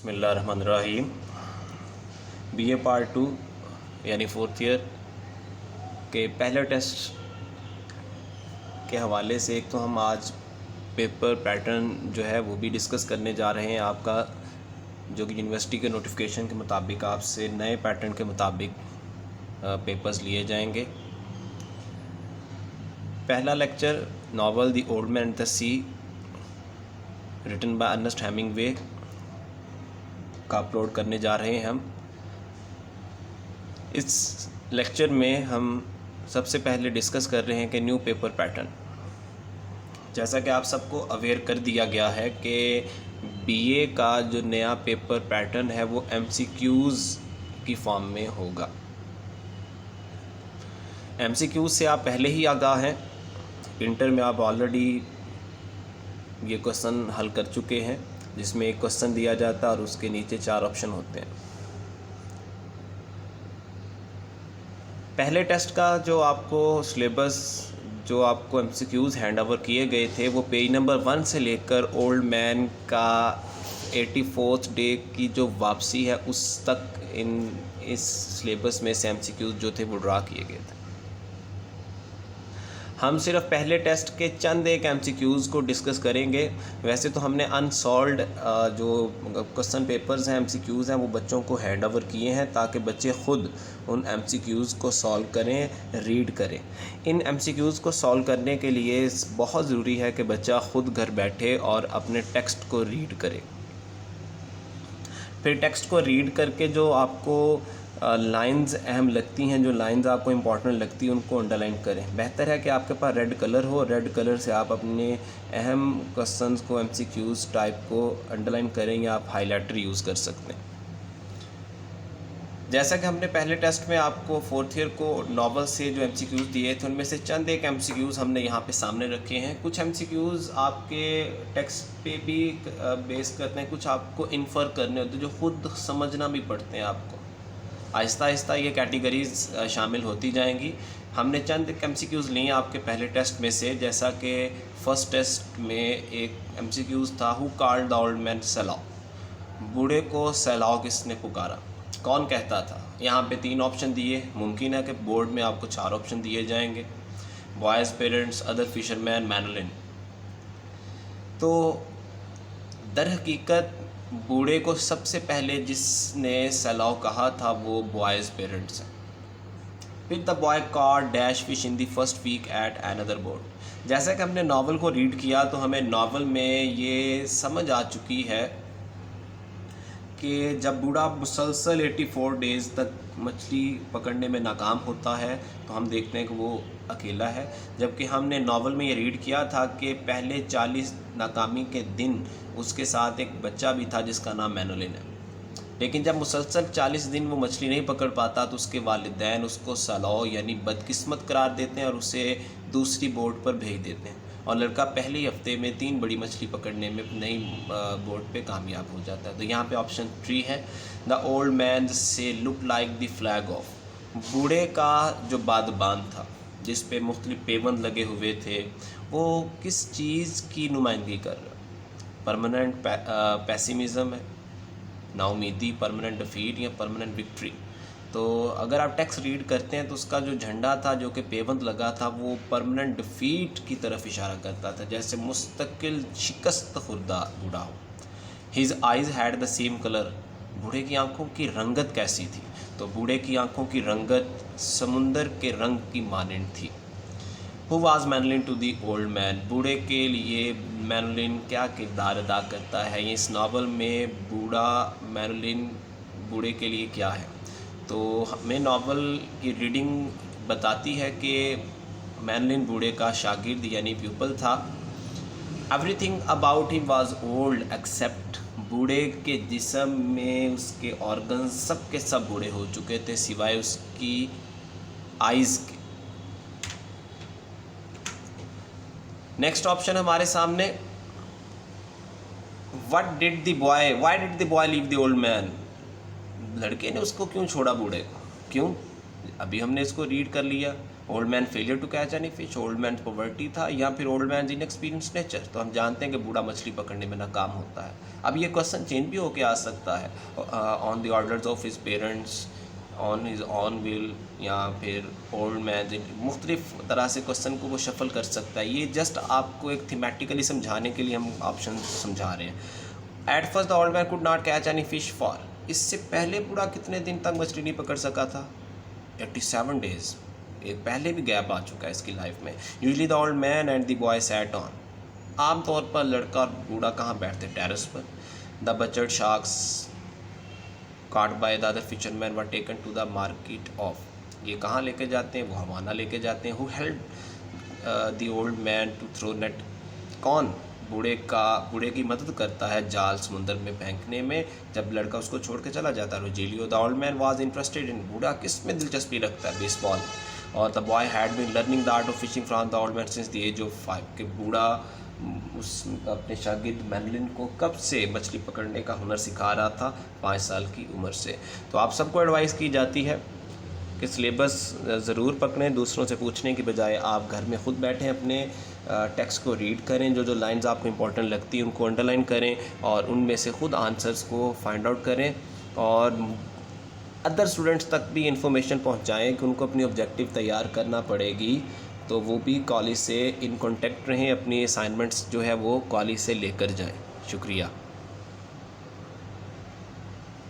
बिस्मिल्लाहिर्रहमानिर्रहीम। BA part 2 यानी 4th year के पहले टेस्ट के हवाले से एक तो हम आज पेपर पैटर्न जो है वो भी डिस्कस करने जा रहे हैं आपका, जो कि यूनिवर्सिटी के नोटिफिकेशन के मुताबिक आपसे नए पैटर्न के मुताबिक पेपर्स लिए जाएंगे। पहला lecture novel The old man and the Sea written by Ernest Hemingway का अपलोड करने जा रहे हैं हम। इस लेक्चर में हम सबसे पहले डिस्कस कर रहे हैं कि न्यू पेपर पैटर्न। जैसा कि आप सबको अवेयर कर दिया गया है कि बीए का जो नया पेपर पैटर्न है वो एमसीक्यूज़ की फॉर्म में होगा। एमसीक्यूज़ से आप पहले ही आगाह हैं, इंटर में आप ऑलरेडी ये क्वेश्चन हल कर चुके हैं, जिसमें एक क्वेश्चन दिया जाता है और उसके नीचे 4 ऑप्शन होते हैं। पहले टेस्ट का जो आपको सिलेबस, जो आपको एमसीक्यूज़ हैंड ओवर किए गए थे, वो पेज नंबर 1 से लेकर ओल्ड मैन का 84th डे की जो वापसी है उस तक इस सिलेबस में से एमसीक्यूज़ जो थे वो ड्रा किए गए थे। हम सिर्फ पहले टेस्ट के चंद एक एमसीक्यूज़ को डिस्कस करेंगे। वैसे तो हमने अनसॉल्व्ड जो क्वेश्चन पेपर्स हैं, एमसीक्यूज़ हैं, वो बच्चों को हैंड ओवर किए हैं ताकि बच्चे ख़ुद उन एमसीक्यूज़ को सॉल्व करें, रीड करें। इन एमसीक्यूज़ को सॉल्व करने के लिए बहुत ज़रूरी है कि बच्चा ख़ुद घर बैठे और अपने टेक्स्ट को रीड करे। फिर टेक्स्ट को रीड करके जो आपको लाइंस अहम लगती हैं, जो लाइंस आपको इम्पॉर्टेंट लगती हैं, उनको अंडरलाइन करें। बेहतर है कि आपके पास रेड कलर हो, रेड कलर से आप अपने अहम क्वेश्चंस को, एमसीक्यूज़ टाइप को अंडरलाइन करें, या आप हाइलाइटर यूज़ कर सकते हैं। जैसा कि हमने पहले टेस्ट में आपको 4th ईयर को नॉवल से जो एमसीक्यूज़ दिए थे, उनमें से चंद एक एमसीक्यूज़ हमने यहाँ पे सामने रखे हैं। कुछ एमसीक्यूज़ आपके टेक्स्ट पे भी बेस करते हैं, कुछ आपको इन्फर करने होते हैं, जो ख़ुद समझना भी पड़ते हैं आपको। आहिस्ता आहिस्ता ये कैटेगरीज शामिल होती जाएंगी। हमने चंद एमसीक्यूज़ लिए आपके पहले टेस्ट में से, जैसा कि फ़र्स्ट टेस्ट में एक एमसीक्यूज़ था, who called the old man salao, बूढ़े को सैलाव किसने पुकारा, कौन कहता था। यहाँ पे 3 ऑप्शन दिए, मुमकिन है कि बोर्ड में आपको 4 ऑप्शन दिए जाएंगे। Boy's parents, other fisherman, Manolin. तो दर हकीकत बूढ़े को सबसे पहले जिसने सैलाव कहा था वो बॉयज़ पेरेंट्स हैं। फिर the boy caught dash fish in the first week at another board. जैसा कि हमने नावल को रीड किया तो हमें नावल में ये समझ आ चुकी है कि जब बूढ़ा मुसलसल 84 डेज़ तक मछली पकड़ने में नाकाम होता है तो हम देखते हैं कि वो अकेला है। जबकि हमने नावल में ये रीड किया था कि पहले 40 नाकामी के दिन उसके साथ एक बच्चा भी था जिसका नाम मैनोलिन है। लेकिन जब मुसलसल 40 दिन वो मछली नहीं पकड़ पाता तो उसके वालिदैन उसको सलाह यानी बदकिस्मत करार देते हैं और उसे दूसरी बोट पर भेज देते हैं, और लड़का पहले ही हफ्ते में 3 बड़ी मछली पकड़ने में नई बोट पे कामयाब हो जाता है। तो यहाँ पे ऑप्शन 3 है, द ओल्ड मैन से look like the flag of. बूढ़े का जो बादबान था जिस पे मुख्तलिफ पेबंद लगे हुए थे, वो किस चीज़ की नुमाइंदगी कर रहा है। परमानेंट पैसिमिज़म है, नाउमीदी, परमानेंट डिफीट या परमानेंट विक्ट्री। तो अगर आप टेक्स्ट रीड करते हैं तो उसका जो झंडा था, जो कि पेबंद लगा था, वो परमानेंट डिफीट की तरफ इशारा करता था, जैसे मुस्तकिल शिकस्त खुर्दा बूढ़ा हो। His eyes had the same colour. बूढ़े की आंखों की रंगत कैसी थी, तो बूढ़े की आंखों की रंगत समुंदर के रंग की मानंद थी। Who was Manolin to the old man. बूढ़े के लिए मैनोलिन क्या किरदार अदा करता है, इस नावल में बूढ़ा मैनोलिन बूढ़े के लिए क्या है। तो हमें नावल की रीडिंग बताती है कि मैनोलिन बूढ़े का शागिर्द यानी प्यूपल था। Everything about him was old except. बूढ़े के जिस्म में उसके ऑर्गन्स सब के सब बूढ़े हो चुके थे सिवाय उसकी आइज़ के। नेक्स्ट ऑप्शन हमारे सामने, what did the boy, why did the boy leave the old man. लड़के ने उसको क्यों छोड़ा, बूढ़े को क्यों। अभी हमने इसको रीड कर लिया। Old man failure to catch any fish, old man poverty था, या फिर ओल्ड मैन इनएक्सपीरियंस नेचर। तो हम जानते हैं कि बूढ़ा मछली पकड़ने में नाकाम होता है। अब ये क्वेश्चन चेंज भी होके आ सकता है on the orders of his parents, on his on will, या फिर ओल्ड मैन, मुख्तलिफ तरह से क्वेश्चन को वो शफल कर सकता है। ये जस्ट आपको एक थीमेटिकली समझाने के लिए हम ऑप्शन समझा रहे हैं। At first the old man could not catch any fish for, इससे पहले बूढ़ा कितने दिन तक मछली नहीं पकड़ सका था? 87 डेज। एक पहले भी गैप आ चुका है इसकी लाइफ में। Usually the old man and the boy sat on, आमतौर पर लड़का और बूढ़ा कहाँ बैठते? टेरेस पर। The butchered sharks caught by the other fishermen were taken to the market of, ये कहाँ लेके जाते हैं? वो हवाना लेके जाते हैं। Who helped the old man to throw net, कौन बूढ़े की मदद करता है जाल समुंदर में फेंकने में जब लड़का उसको छोड़ के चला जाता है? Rogelio. The old man was interested in, बूढ़ा किस में दिलचस्पी रखता है? बेसबॉल। और the boy had been learning the art of fishing from the old man since the age of 5, के बूढ़ा उस अपने शागिर्द मैनलिन को कब से मछली पकड़ने का हुनर सिखा रहा था? 5 साल की उम्र से। तो आप सबको एडवाइस की जाती है कि सिलेबस ज़रूर पकड़ें, दूसरों से पूछने की बजाय आप घर में ख़ुद बैठें, अपने टेक्स्ट को रीड करें, जो लाइंस आपको इंपॉर्टेंट लगती हैं उनको अंडरलाइन करें और उनमें से ख़ुद आंसर्स को फाइंड आउट करें और अदर स्टूडेंट्स तक भी इंफॉर्मेशन पहुंचाएं कि उनको अपनी ऑब्जेक्टिव तैयार करना पड़ेगी। तो वो भी कॉलेज से इन कांटेक्ट रहें, अपनी असाइनमेंट्स जो है वो कॉलेज से लेकर जाएं। शुक्रिया।